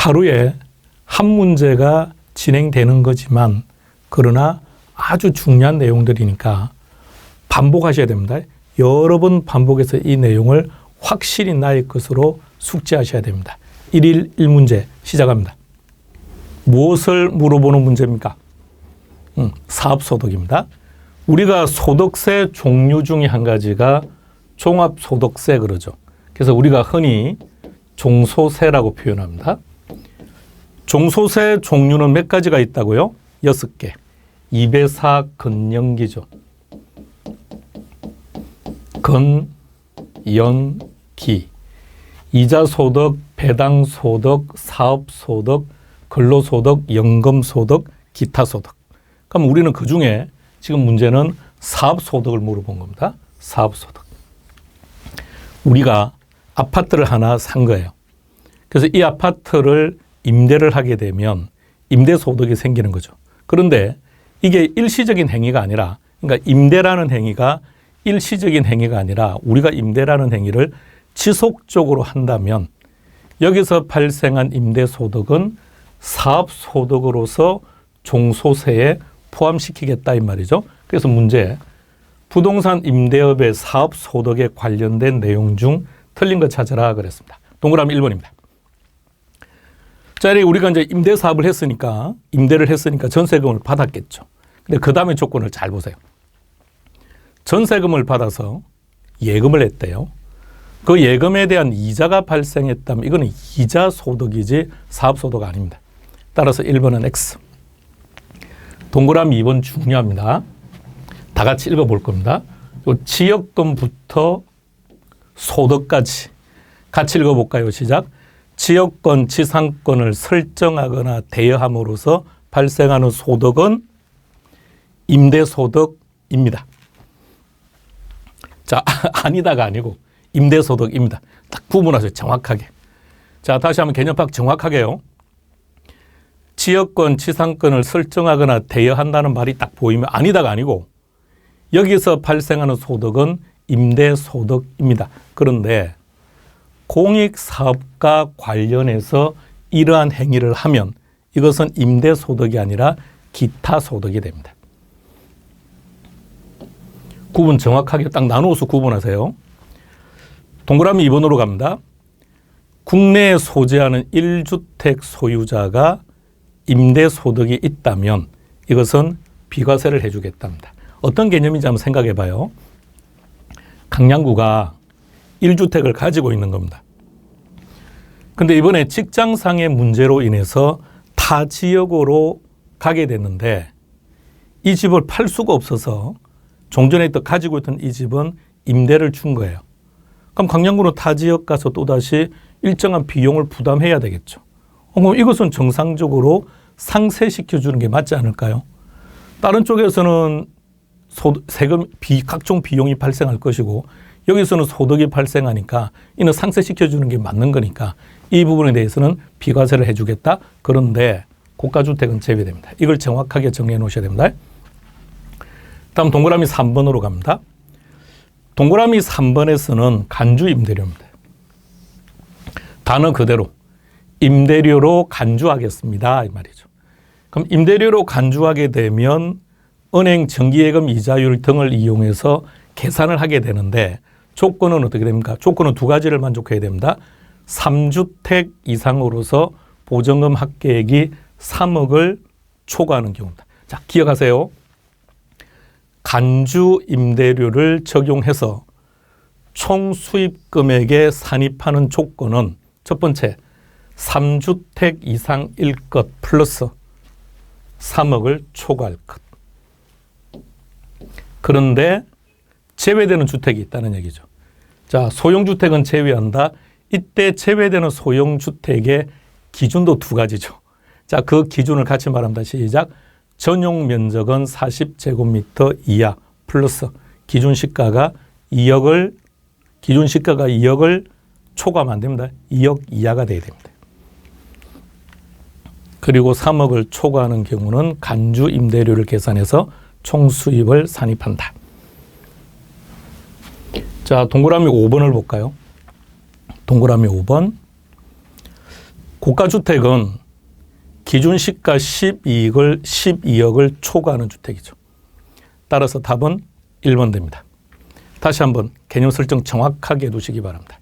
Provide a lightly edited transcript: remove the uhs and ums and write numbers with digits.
하루에 한 문제가 진행되는 거지만 그러나 아주 중요한 내용들이니까 반복하셔야 됩니다. 여러 번 반복해서 이 내용을 확실히 나의 것으로 숙지하셔야 됩니다. 1일 1문제 시작합니다. 무엇을 물어보는 문제입니까? 사업소득입니다. 우리가 소득세 종류 중에 한 가지가 종합소득세 그러죠. 그래서 우리가 흔히 종소세라고 표현합니다. 종소세 종류는 몇 가지가 있다고요? 6개. 2배사 근연기죠. 근, 연, 기. 이자소득, 배당소득, 사업소득, 근로소득, 연금소득, 기타소득. 그럼 우리는 그 중에 지금 문제는 사업소득을 물어본 겁니다. 사업소득. 우리가 아파트를 하나 산 거예요. 그래서 이 아파트를 임대를 하게 되면 임대소득이 생기는 거죠. 그런데 이게 일시적인 행위가 아니라, 그러니까 임대라는 행위가 일시적인 행위가 아니라 우리가 임대라는 행위를 지속적으로 한다면 여기서 발생한 임대소득은 사업소득으로서 종소세에 포함시키겠다 이 말이죠. 그래서 문제, 부동산 임대업의 사업소득에 관련된 내용 중 틀린 거 찾아라 그랬습니다. 동그라미 1번입니다. 자, 우리가 이제 임대 사업을 했으니까, 임대를 했으니까 전세금을 받았겠죠. 근데 그 다음에 조건을 잘 보세요. 전세금을 받아서 예금을 했대요. 그 예금에 대한 이자가 발생했다면 이거는 이자 소득이지 사업 소득 아닙니다. 따라서 1번은 X. 동그라미 2번 중요합니다. 다 같이 읽어볼 겁니다. 지역권부터 소득까지 같이 읽어볼까요? 시작. 지역권, 지상권을 설정하거나 대여함으로써 발생하는 소득은 임대소득입니다. 자, 아니다가 아니고 임대소득입니다. 딱 구분하세요. 정확하게. 자, 다시 한번 개념 파악 정확하게요. 지역권, 지상권을 설정하거나 대여한다는 말이 딱 보이면 아니다가 아니고 여기서 발생하는 소득은 임대소득입니다. 그런데 공익사업과 관련해서 이러한 행위를 하면 이것은 임대소득이 아니라 기타소득이 됩니다. 구분 정확하게 딱 나누어서 구분하세요. 동그라미 2번으로 갑니다. 국내에 소재하는 1주택 소유자가 임대소득이 있다면 이것은 비과세를 해주겠답니다. 어떤 개념인지 한번 생각해 봐요. 강양구가 1주택을 가지고 있는 겁니다. 근데 이번에 직장상의 문제로 인해서 타 지역으로 가게 됐는데 이 집을 팔 수가 없어서 종전에 또 가지고 있던 이 집은 임대를 준 거예요. 그럼 강양구는 타 지역 가서 또다시 일정한 비용을 부담해야 되겠죠. 그럼 이것은 정상적으로 상쇄시켜주는 게 맞지 않을까요? 다른 쪽에서는 세금, 각종 비용이 발생할 것이고 여기서는 소득이 발생하니까 이는 상쇄시켜주는 게 맞는 거니까 이 부분에 대해서는 비과세를 해주겠다. 그런데 고가주택은 제외됩니다. 이걸 정확하게 정리해 놓으셔야 됩니다. 다음 동그라미 3번으로 갑니다. 동그라미 3번에서는 간주임대료입니다. 단어 그대로 임대료로 간주하겠습니다. 이 말이죠. 그럼 임대료로 간주하게 되면 은행 정기예금 이자율 등을 이용해서 계산을 하게 되는데 조건은 어떻게 됩니까? 조건은 두 가지를 만족해야 됩니다. 3주택 이상으로서 보증금 합계액이 3억을 초과하는 경우입니다. 자, 기억하세요. 간주 임대료를 적용해서 총 수입 금액에 산입하는 조건은 첫 번째, 3주택 이상일 것 플러스 3억을 초과할 것. 그런데 제외되는 주택이 있다는 얘기죠. 자, 소형주택은 제외한다. 이때 제외되는 소형주택의 기준도 두 가지죠. 자, 그 기준을 같이 말합니다. 시작. 전용 면적은 40제곱미터 이하 플러스 기준 시가가 2억을 초과하면 안 됩니다. 2억 이하가 돼야 됩니다. 그리고 3억을 초과하는 경우는 간주 임대료를 계산해서 총 수입을 산입한다. 자, 동그라미 5번을 볼까요? 동그라미 5번. 고가주택은 기준시가 12억을 초과하는 주택이죠. 따라서 답은 1번 됩니다. 다시 한번 개념 설정 정확하게 해두시기 바랍니다.